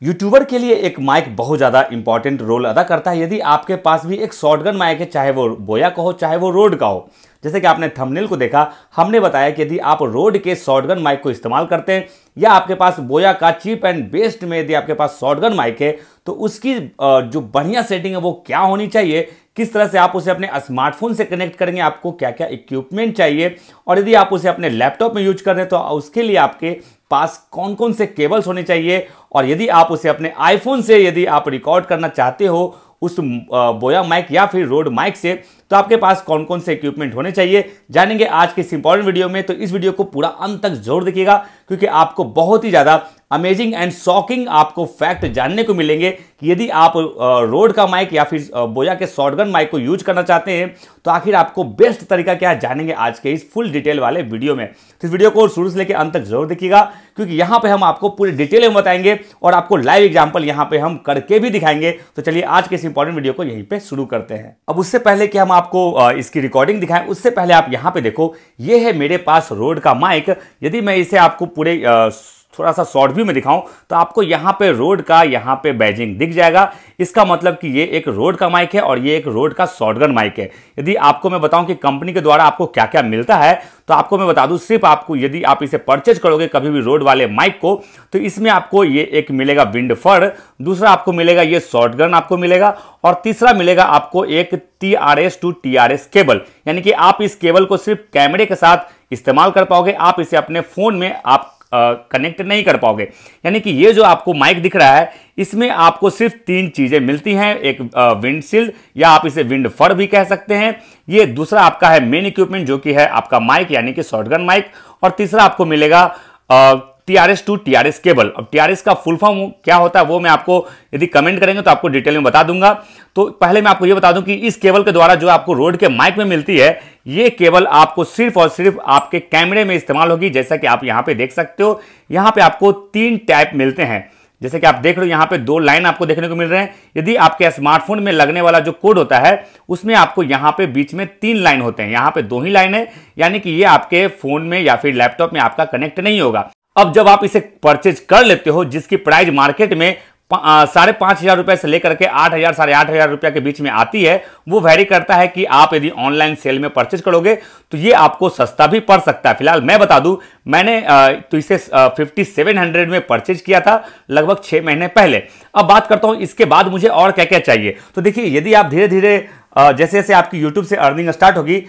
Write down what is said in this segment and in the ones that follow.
YouTuber के लिए एक माइक बहुत ज़्यादा इंपॉर्टेंट रोल अदा करता है। यदि आपके पास भी एक शॉटगन माइक है, चाहे वो बोया का हो चाहे वो रोड का हो, जैसे कि आपने थंबनेल को देखा, हमने बताया कि यदि आप रोड के शॉटगन माइक को इस्तेमाल करते हैं या आपके पास बोया का चीप एंड बेस्ट में यदि आपके पास शॉटगन माइक है, तो उसकी जो बढ़िया सेटिंग है वो क्या होनी चाहिए, किस तरह से आप उसे अपने स्मार्टफोन से कनेक्ट करेंगे, आपको क्या क्या इक्विपमेंट चाहिए, और यदि आप उसे अपने लैपटॉप में यूज कर रहे हैं तो उसके लिए आपके पास कौन कौन से केबल्स होने चाहिए, और यदि आप उसे अपने आईफोन से यदि आप रिकॉर्ड करना चाहते हो उस बोया माइक या फिर रोड माइक से, तो आपके पास कौन कौन से इक्विपमेंट होने चाहिए, जानेंगे आज के इस इंपॉर्टेंट वीडियो में। तो इस वीडियो को पूरा अंत तक जरूर देखिएगा, क्योंकि आपको बहुत ही ज़्यादा अमेजिंग एंड शॉकिंग आपको फैक्ट जानने को मिलेंगे कि यदि आप रोड का माइक या फिर बोया के शॉटगन माइक को यूज करना चाहते हैं तो आखिर आपको बेस्ट तरीका क्या है, जानेंगे आज के इस फुल डिटेल वाले वीडियो में। तो इस वीडियो को शुरू से लेकर अंत तक जरूर देखिएगा, क्योंकि यहाँ पे हम आपको पूरी डिटेल में बताएंगे और आपको लाइव एग्जाम्पल यहाँ पे हम करके भी दिखाएंगे। तो चलिए आज के इस इंपॉर्टेंट वीडियो को यहीं पे शुरू करते हैं। अब उससे पहले कि हम आपको इसकी रिकॉर्डिंग दिखाएं, उससे पहले आप यहाँ पे देखो, ये है मेरे पास रोड का माइक। यदि मैं इसे आपको पूरे थोड़ा सा शॉर्ट व्यू में दिखाऊं तो आपको यहाँ पे रोड का यहाँ पे बैजिंग दिख जाएगा। इसका मतलब कि ये एक रोड का माइक है और ये एक रोड का शॉटगन माइक है। यदि आपको मैं बताऊं कि कंपनी के द्वारा आपको क्या क्या मिलता है, तो आपको मैं बता दूं, सिर्फ आपको यदि आप इसे परचेज करोगे कभी भी रोड वाले माइक को, तो इसमें आपको ये एक मिलेगा विंड फर, दूसरा आपको मिलेगा ये शॉटगन आपको मिलेगा, और तीसरा मिलेगा आपको एक TRS टू TRS केबल। यानी कि आप इस केबल को सिर्फ कैमरे के साथ इस्तेमाल कर पाओगे, आप इसे अपने फोन में आप कनेक्ट नहीं कर पाओगे। यानी कि ये जो आपको माइक दिख रहा है, इसमें आपको सिर्फ 3 चीजें मिलती हैं। एक विंडशील्ड या आप इसे विंड फर भी कह सकते हैं, ये दूसरा आपका है मेन इक्विपमेंट जो कि है आपका माइक यानी कि शॉटगन माइक, और तीसरा आपको मिलेगा TRS टू TRS केबल। अब TRS का फुल फॉर्म क्या होता है वो मैं आपको यदि कमेंट करेंगे तो आपको डिटेल में बता दूंगा। तो पहले मैं आपको ये बता दूं कि इस केबल के द्वारा जो आपको रोड के माइक में मिलती है, ये केबल आपको सिर्फ और सिर्फ आपके कैमरे में इस्तेमाल होगी। जैसा कि आप यहां पे देख सकते हो, यहां पे आपको 3 टैप मिलते हैं। जैसे कि आप देख रहे हो यहाँ पे 2 लाइन आपको देखने को मिल रहे हैं। यदि आपके स्मार्टफोन में लगने वाला जो कोड होता है उसमें आपको यहाँ पे बीच में 3 लाइन होते हैं, यहाँ पे 2 ही लाइन है, यानी कि ये आपके फोन में या फिर लैपटॉप में आपका कनेक्ट नहीं होगा। अब जब आप इसे परचेज कर लेते हो, जिसकी प्राइस मार्केट में 5,500 रुपए से लेकर के 8,000 साढ़े 8,000 रुपए के बीच में आती है, वो वैरी करता है कि आप यदि ऑनलाइन सेल में परचेज करोगे तो ये आपको सस्ता भी पड़ सकता है। फिलहाल मैं बता दूं, मैंने तो इसे 5700 में परचेज किया था लगभग 6 महीने पहले। अब बात करता हूं इसके बाद मुझे और क्या क्या चाहिए। तो देखिए, यदि आप धीरे धीरे जैसे जैसे आपकी यूट्यूब से अर्निंग स्टार्ट होगी,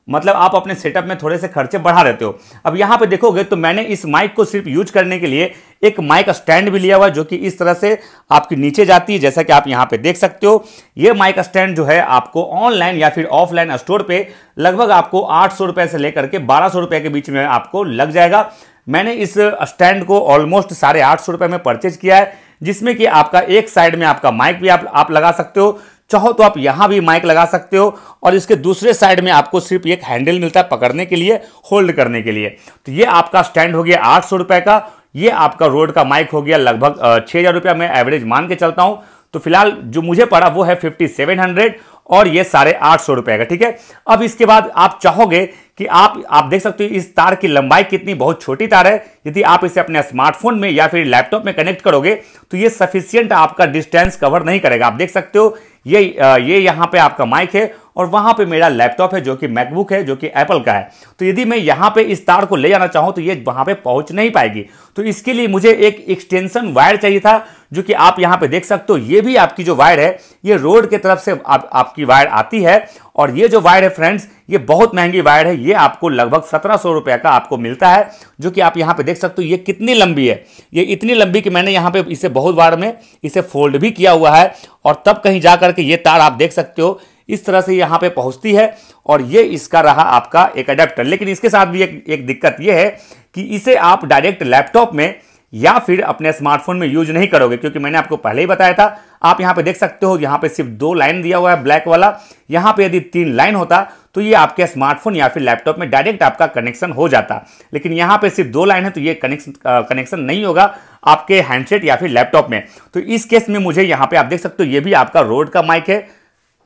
मतलब आप अपने सेटअप में थोड़े से खर्चे बढ़ा रहते हो। अब यहाँ पे देखोगे तो मैंने इस माइक को सिर्फ यूज करने के लिए एक माइक स्टैंड भी लिया हुआ है, जो कि इस तरह से आपकी नीचे जाती है, जैसा कि आप यहाँ पे देख सकते हो। ये माइक स्टैंड जो है आपको ऑनलाइन या फिर ऑफलाइन स्टोर पे लगभग आपको 800 रुपए से लेकर के 1200 रुपए के बीच में आपको लग जाएगा। मैंने इस स्टैंड को ऑलमोस्ट 850 रुपए में परचेज किया है, जिसमें कि आपका एक साइड में आपका माइक भी आप लगा सकते हो, चाहो तो आप यहां भी माइक लगा सकते हो, और इसके दूसरे साइड में आपको सिर्फ एक हैंडल मिलता है पकड़ने के लिए, होल्ड करने के लिए। तो ये आपका स्टैंड हो गया 800 रुपए का। ये आपका रोड का माइक हो गया लगभग 6,000 रुपया, मैं एवरेज मान के चलता हूं। तो फिलहाल जो मुझे पड़ा वो है 5700 और ये 850 रुपए का, ठीक है। अब इसके बाद आप चाहोगे कि आप देख सकते हो इस तार की लंबाई कितनी, बहुत छोटी तार है। यदि आप इसे अपने स्मार्टफोन में या फिर लैपटॉप में कनेक्ट करोगे तो ये सफिशियंट आपका डिस्टेंस कवर नहीं करेगा। आप देख सकते हो ये यहाँ पे आपका माइक है और वहां पे मेरा लैपटॉप है जो कि मैकबुक है, जो कि एप्पल का है। तो यदि मैं यहाँ पे इस तार को ले जाना चाहूं तो ये वहां पे पहुंच नहीं पाएगी। तो इसके लिए मुझे एक एक्सटेंशन वायर चाहिए था, जो कि आप यहाँ पे देख सकते हो। ये भी आपकी जो वायर है, ये रोड की तरफ से आपकी वायर आती है, और ये जो वायर है फ्रेंड्स, ये बहुत महंगी वायर है। ये आपको लगभग 1700 रुपए का आपको मिलता है, जो कि आप यहाँ पे देख सकते हो। ये कितनी लंबी है, ये इतनी लंबी कि मैंने यहाँ पे इसे बहुत बार में इसे फोल्ड भी किया हुआ है, और तब कहीं जा करके ये तार आप देख सकते हो इस तरह से यहाँ पे पहुंचती है, और ये इसका रहा आपका एक अडेप्टर। लेकिन इसके साथ भी एक दिक्कत ये है कि इसे आप डायरेक्ट लैपटॉप में या फिर अपने स्मार्टफोन में यूज नहीं करोगे, क्योंकि मैंने आपको पहले ही बताया था। आप यहाँ पे देख सकते हो, यहाँ पे सिर्फ 2 लाइन दिया हुआ है ब्लैक वाला। यहाँ पे यदि 3 लाइन होता तो ये आपके स्मार्टफोन या फिर लैपटॉप में डायरेक्ट आपका कनेक्शन हो जाता, लेकिन यहाँ पे सिर्फ 2 लाइन है, तो ये कनेक्शन नहीं होगा आपके हैंडसेट या फिर लैपटॉप में। तो इस केस में मुझे यहाँ पे आप देख सकते हो, ये भी आपका रोड का माइक है।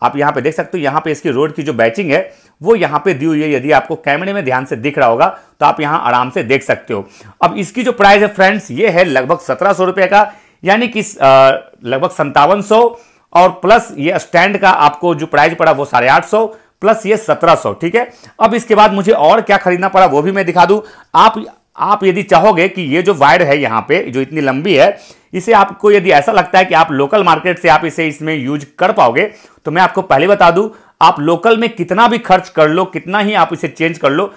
आप यहाँ पे देख सकते हो, यहाँ पे इसकी रोड की जो बैचिंग है वो यहाँ पे दी हुई है। यदि आपको कैमरे में ध्यान से दिख रहा होगा तो आप यहाँ आराम से देख सकते हो। अब इसकी जो प्राइस है फ्रेंड्स, ये है लगभग 1700 रुपए का। यानी कि लगभग 5700 और प्लस ये स्टैंड का आपको जो प्राइस पड़ा वो 850 प्लस ये 1700। ठीक है, अब इसके बाद मुझे और क्या खरीदना पड़ा वो भी मैं दिखा दूं। आप यदि चाहोगे कि ये जो वायर है यहाँ पे जो इतनी लंबी है, इसे आपको यदि ऐसा लगता है कि आप लोकल मार्केट से आप इसे इसमें यूज कर पाओगे, तो मैं आपको पहले बता दूं, आप लोकल में कितना भी खर्च कर लो, कितना ही आप इसे चेंज कर लो,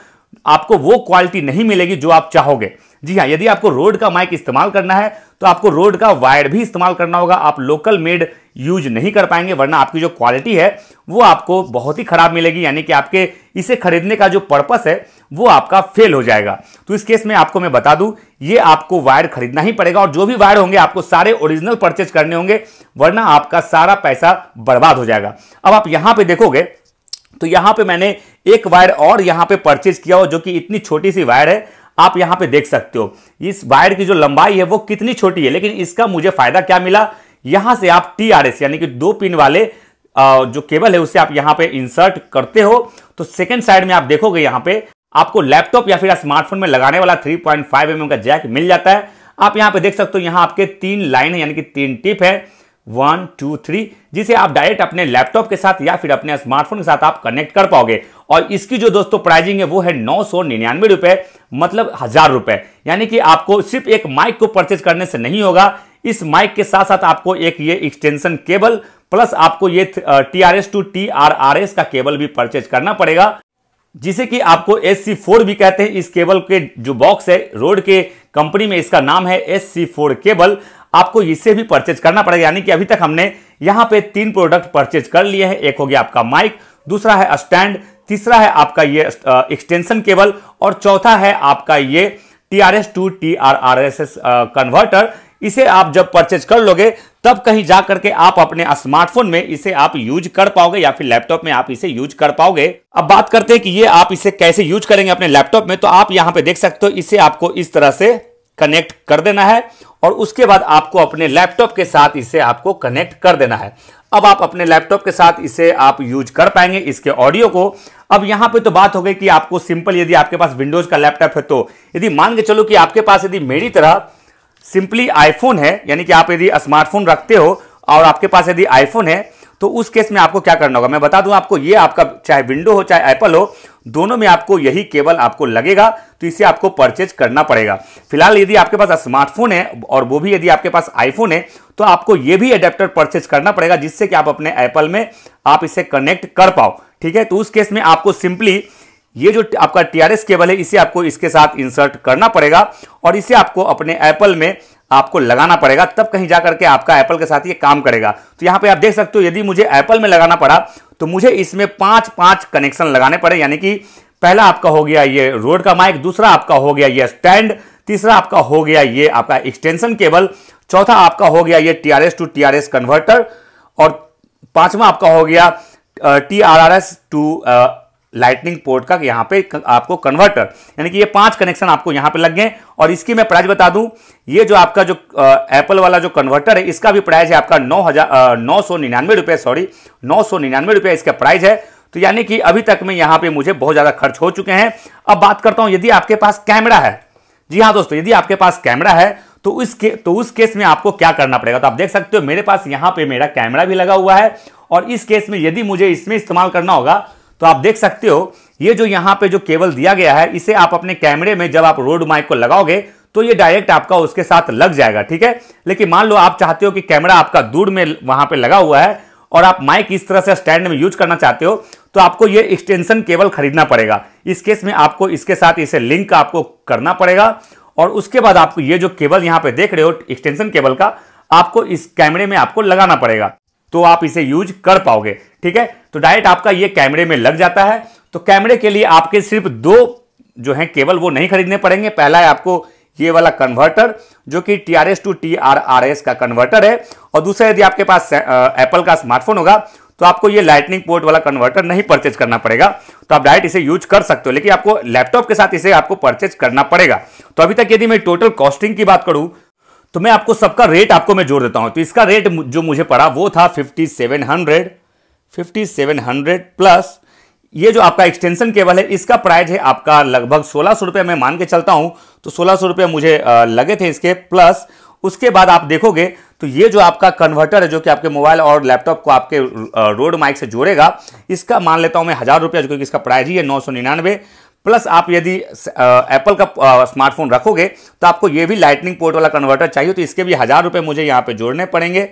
आपको वो क्वालिटी नहीं मिलेगी जो आप चाहोगे। जी हाँ, यदि आपको रोड का माइक इस्तेमाल करना है तो आपको रोड का वायर भी इस्तेमाल करना होगा। आप लोकल मेड यूज नहीं कर पाएंगे, वरना आपकी जो क्वालिटी है वो आपको बहुत ही खराब मिलेगी, यानी कि आपके इसे खरीदने का जो पर्पस है वो आपका फेल हो जाएगा। तो इस केस में आपको मैं बता दूं, ये आपको वायर खरीदना ही पड़ेगा, और जो भी वायर होंगे आपको सारे ओरिजिनल परचेज करने होंगे, वरना आपका सारा पैसा बर्बाद हो जाएगा। अब आप यहां पे देखोगे तो यहां पे मैंने एक वायर और यहां पे परचेज किया हो, जो कि इतनी छोटी सी वायर है। आप यहां पे देख सकते हो इस वायर की जो लंबाई है वो कितनी छोटी है, लेकिन इसका मुझे फायदा क्या मिला, यहां से आप TRS यानी कि 2 पिन वाले जो केबल है उसे आप यहां पे इंसर्ट करते हो, तो सेकंड साइड में आप देखोगे यहां पे आपको लैपटॉप या फिर स्मार्टफोन में लगाने वाला 3.5 mm का जैक मिल जाता है। आप यहां पे देख सकते हो, यहां आपके 3 लाइन है, यानी कि 3 टिप है, 1 2 3, जिसे आप डायरेक्ट अपने लैपटॉप के साथ या फिर अपने स्मार्टफोन के साथ आप कनेक्ट कर पाओगे। और इसकी जो दोस्तों प्राइसिंग है वो है 999 रुपए, मतलब 1000 रुपए। यानी कि आपको सिर्फ एक माइक को परचेज करने से नहीं होगा, इस माइक के साथ साथ आपको एक ये एक्सटेंशन केबल प्लस आपको ये TRS to TRRS का केबल भी परचेज करना पड़ेगा, जिसे कि आपको SC4 भी कहते हैं। इस केबल के जो बॉक्स है, रोड के कंपनी में इसका नाम है SC4 केबल, आपको इसे भी परचेज करना पड़ेगा। यानी कि अभी तक हमने यहां पे 3 प्रोडक्ट परचेज कर लिए हैं। एक हो गया आपका माइक, दूसरा है स्टैंड, तीसरा है आपका ये एक्सटेंशन केबल, और चौथा है आपका ये TRS to TRRS कन्वर्टर। इसे आप जब परचेज कर लोगे तब कहीं जा करके आप अपने स्मार्टफोन में इसे आप यूज कर पाओगे, या फिर लैपटॉप में आप इसे यूज कर पाओगे। अब बात करते हैं कि ये आप इसे कैसे यूज करेंगे अपने लैपटॉप में। तो आप यहां पे देख सकते हो, इसे आपको इस तरह से कनेक्ट कर देना है, और उसके बाद आपको अपने लैपटॉप के साथ इसे आपको कनेक्ट कर देना है। अब आप अपने लैपटॉप के साथ इसे आप यूज कर पाएंगे इसके ऑडियो को। अब यहां पे तो बात हो गई कि आपको सिंपल, यदि आपके पास विंडोज का लैपटॉप है, तो यदि मान के चलो कि आपके पास यदि मेरी तरह सिंपली आईफोन है, यानी कि आप यदि स्मार्टफोन रखते हो और आपके पास यदि आईफोन है, तो उस केस में आपको क्या करना होगा मैं बता दूं आपको। ये आपका चाहे विंडो हो चाहे एप्पल हो, दोनों में आपको यही केबल आपको लगेगा, तो इसे आपको परचेज करना पड़ेगा। फिलहाल यदि आपके पास स्मार्टफोन है और वो भी यदि आपके पास आईफोन है, तो आपको ये भी एडेप्टर परचेज करना पड़ेगा, जिससे कि आप अपने एप्पल में आप इसे कनेक्ट कर पाओ। ठीक है, तो उस केस में आपको सिंपली ये जो आपका TRS केबल है इसे आपको इसके साथ इंसर्ट करना पड़ेगा, और इसे आपको अपने एप्पल में आपको लगाना पड़ेगा, तब कहीं जाकर के आपका एप्पल के साथ ये काम करेगा। तो यहां पे आप देख सकते हो, यदि मुझे एप्पल में लगाना पड़ा तो मुझे इसमें 5 कनेक्शन लगाने पड़े। यानी कि पहला आपका हो गया ये रोड का माइक, दूसरा आपका हो गया ये स्टैंड, तीसरा आपका हो गया ये आपका एक्सटेंशन केबल, चौथा आपका हो गया ये TRS to TRS कन्वर्टर, और पांचवा आपका हो गया TRRS टू लाइटनिंग पोर्ट का यहां पे आपको कन्वर्टर। यानी कि ये 5 कनेक्शन आपको यहां पे लग गए। और इसकी मैं प्राइस बता दूं, ये जो आपका जो एप्पल वाला जो कन्वर्टर है, इसका भी प्राइस है आपका 999 रुपए, सॉरी 999 रुपए इसका प्राइस है। तो यानी कि अभी तक में यहां पे मुझे बहुत ज्यादा खर्च हो चुके हैं। अब बात करता हूं यदि आपके पास कैमरा है। जी हाँ दोस्तों, यदि आपके पास कैमरा है तो उस केस में आपको क्या करना पड़ेगा। तो आप देख सकते हो मेरे पास यहां पे मेरा कैमरा भी लगा हुआ है, और इस केस में यदि मुझे इसमें इस्तेमाल करना होगा तो आप देख सकते हो ये जो यहां पे जो केबल दिया गया है, इसे आप अपने कैमरे में जब आप रोड माइक को लगाओगे तो ये डायरेक्ट आपका उसके साथ लग जाएगा। ठीक है, लेकिन मान लो आप चाहते हो कि कैमरा आपका दूर में वहां पे लगा हुआ है और आप माइक इस तरह से स्टैंड में यूज करना चाहते हो, तो आपको ये एक्सटेंशन केबल खरीदना पड़ेगा। इस केस में आपको इसके साथ इसे लिंक आपको करना पड़ेगा, और उसके बाद आपको ये जो केबल यहां पे देख रहे हो एक्सटेंशन केबल का, आपको इस कैमरे में आपको लगाना पड़ेगा, तो आप इसे यूज कर पाओगे। ठीक है, तो डायरेक्ट आपका ये कैमरे में लग जाता है। तो कैमरे के लिए आपके सिर्फ 2 जो है केबल वो नहीं खरीदने पड़ेंगे। पहला है आपको ये वाला कन्वर्टर, जो कि TRS to TRRS का कन्वर्टर है, और दूसरा यदि आपके पास एप्पल का स्मार्टफोन होगा तो आपको ये लाइटनिंग पोर्ट वाला कन्वर्टर नहीं परचेज करना पड़ेगा, तो आप डायरेक्ट इसे यूज कर सकते हो। लेकिन आपको लैपटॉप के साथ इसे आपको परचेज करना पड़ेगा। तो अभी तक यदि मैं टोटल कॉस्टिंग की बात करूं तो मैं आपको सबका रेट आपको मैं जोड़ देता हूं। तो इसका रेट जो मुझे पड़ा वो था 5700 प्लस ये जो आपका एक्सटेंशन केबल है, इसका प्राइस है आपका लगभग 1600 रुपये, मैं मान के चलता हूं। तो 1600 रुपये मुझे लगे थे इसके, प्लस उसके बाद आप देखोगे तो ये जो आपका कन्वर्टर है जो कि आपके मोबाइल और लैपटॉप को आपके रोड माइक से जोड़ेगा, इसका मान लेता हूं मैं 1000 रुपया, क्योंकि इसका प्राइस ही है 999। प्लस आप यदि एप्पल का स्मार्टफोन रखोगे तो आपको ये भी लाइटनिंग पोर्ट वाला कन्वर्टर चाहिए, तो इसके भी 1000 रुपये मुझे यहाँ पे जोड़ने पड़ेंगे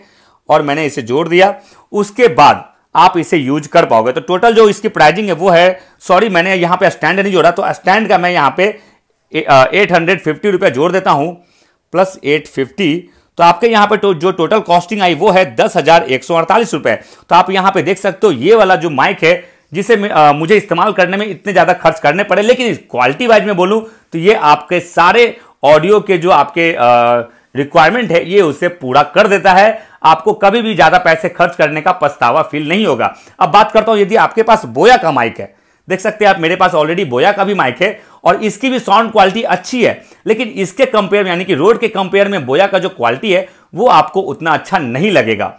और मैंने इसे जोड़ दिया। उसके बाद आप इसे यूज कर पाओगे। तो टोटल जो इसकी प्राइसिंग है वो है, सॉरी मैंने यहाँ पे स्टैंड नहीं जोड़ा, तो स्टैंड का मैं यहाँ पे 850 रुपया जोड़ देता हूँ प्लस 850, तो आपके यहाँ पे जो टोटल कॉस्टिंग आई वो है 10,148 रुपये। तो आप यहाँ पे देख सकते हो ये वाला जो माइक है जिसे मुझे इस्तेमाल करने में इतने ज़्यादा खर्च करने पड़े, लेकिन क्वालिटी वाइज में बोलूँ तो ये आपके सारे ऑडियो के जो आपके रिक्वायरमेंट है ये उससे पूरा कर देता है। आपको कभी भी ज़्यादा पैसे खर्च करने का पछतावा फील नहीं होगा। अब बात करता हूँ यदि आपके पास बोया का माइक है, देख सकते हैं आप मेरे पास ऑलरेडी बोया का भी माइक है और इसकी भी साउंड क्वालिटी अच्छी है, लेकिन इसके कंपेयर यानी कि रोड के कंपेयर में बोया का जो क्वालिटी है वो आपको उतना अच्छा नहीं लगेगा।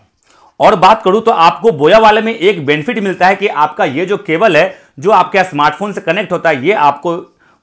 और बात करूं तो आपको बोया वाले में एक बेनिफिट मिलता है कि आपका ये जो केबल है जो आपके स्मार्टफोन से कनेक्ट होता है ये आपको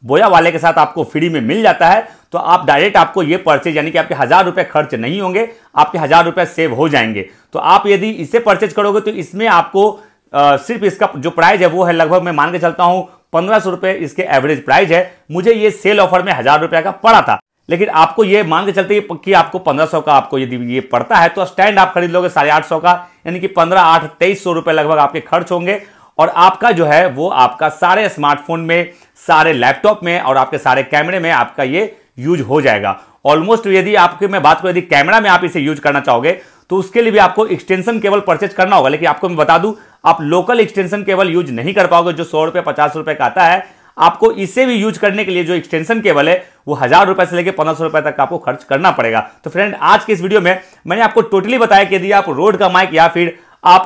बोया वाले के साथ आपको फ्री में मिल जाता है। तो आप डायरेक्ट आपको ये परचेज यानी कि आपके 1000 रुपये खर्च नहीं होंगे, आपके 1000 रुपये सेव हो जाएंगे। तो आप यदि इसे परचेज करोगे तो इसमें आपको सिर्फ इसका जो प्राइस है वो है लगभग मैं मान के चलता हूं 1500 रुपये इसके एवरेज प्राइस है। मुझे ये सेल ऑफर में 1000 रुपये का पड़ा था, लेकिन आपको ये मान के चलते कि आपको 1500 का आपको यदि ये पड़ता है तो स्टैंड आप खरीद लोगे 850 का, यानी कि 2300 रुपये लगभग आपके खर्च होंगे। और आपका जो है वो आपका सारे स्मार्टफोन में, सारे लैपटॉप में और आपके सारे कैमरे में आपका ये यूज हो जाएगा ऑलमोस्ट। यदि आपके मैं बात करूं यदि कैमरा में आप इसे यूज करना चाहोगे तो उसके लिए भी आपको एक्सटेंशन केबल परचेज करना होगा, लेकिन आपको मैं बता दूं आप लोकल एक्सटेंशन केबल यूज नहीं कर पाओगे जो 100 रुपये 50 रुपये का आता है। आपको इसे भी यूज करने के लिए जो एक्सटेंशन केबल है वो 1000 रुपये से लेकर 1500 रुपये तक आपको खर्च करना पड़ेगा। तो फ्रेंड आज के इस वीडियो में मैंने आपको टोटली बताया कि यदि आप रोड का माइक या फिर आप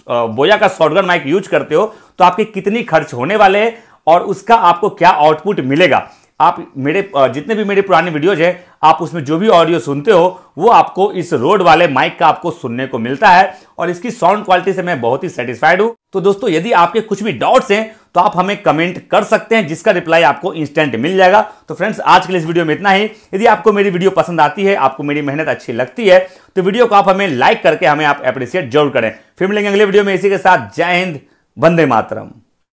बोया का शॉटगन माइक यूज करते हो तो आपके कितनी खर्च होने वाले हैं और उसका आपको क्या आउटपुट मिलेगा। आप मेरे जितने भी मेरे पुराने वीडियोज हैं आप उसमें जो भी ऑडियो सुनते हो वो आपको इस रोड वाले माइक का आपको सुनने को मिलता है और इसकी साउंड क्वालिटी से मैं बहुत ही सेटिस्फाइड हूं। तो दोस्तों यदि आपके कुछ भी डाउट्स हैं तो आप हमें कमेंट कर सकते हैं जिसका रिप्लाई आपको इंस्टेंट मिल जाएगा। तो फ्रेंड्स आज के लिए इस वीडियो में इतना ही। यदि आपको मेरी वीडियो पसंद आती है, आपको मेरी मेहनत अच्छी लगती है तो वीडियो को आप हमें लाइक करके हमें आप अप्रिशिएट जरूर करें। फिर मिलेंगे अगले वीडियो में इसी के साथ। जय हिंद, वंदे मातरम।